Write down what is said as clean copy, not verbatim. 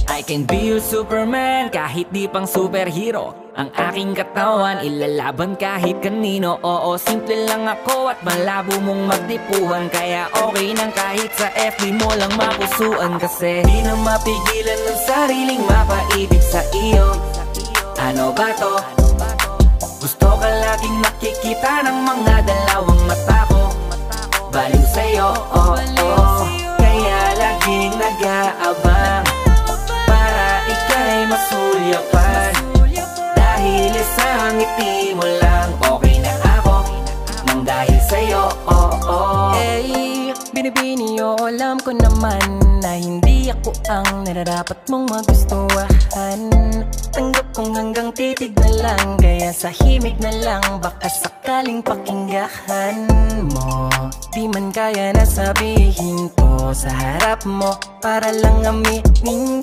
I can be your Superman kahit di pang superhero. Ang aking katawan ilalaban kahit kanino. Oo, simple lang ako at malabo mong magtipuhan. Kaya okay nang kahit sa FB mo lang mapusuan. Kasi di na mapigilan ng sariling mapaibig sa iyo. Ano ba to? Gusto ka laging nakikita ng mga dalawang mata ko. Baliw sa'yo, oh, oh. Kaya laging nag-aabang para ika'y masulyapan. Dahil isang ngiti mo lang okay na ako nang dahil sa'yo, oh, oh. Hey, binibini o alam ko naman na hindi ako ang nararapat mong magustuhan. Tanggap kong hanggang titig na lang, kaya sa himig na lang baka sakaling pakinggan mo. Di man kaya na sabihin ko sa harap mo para lang aminin ko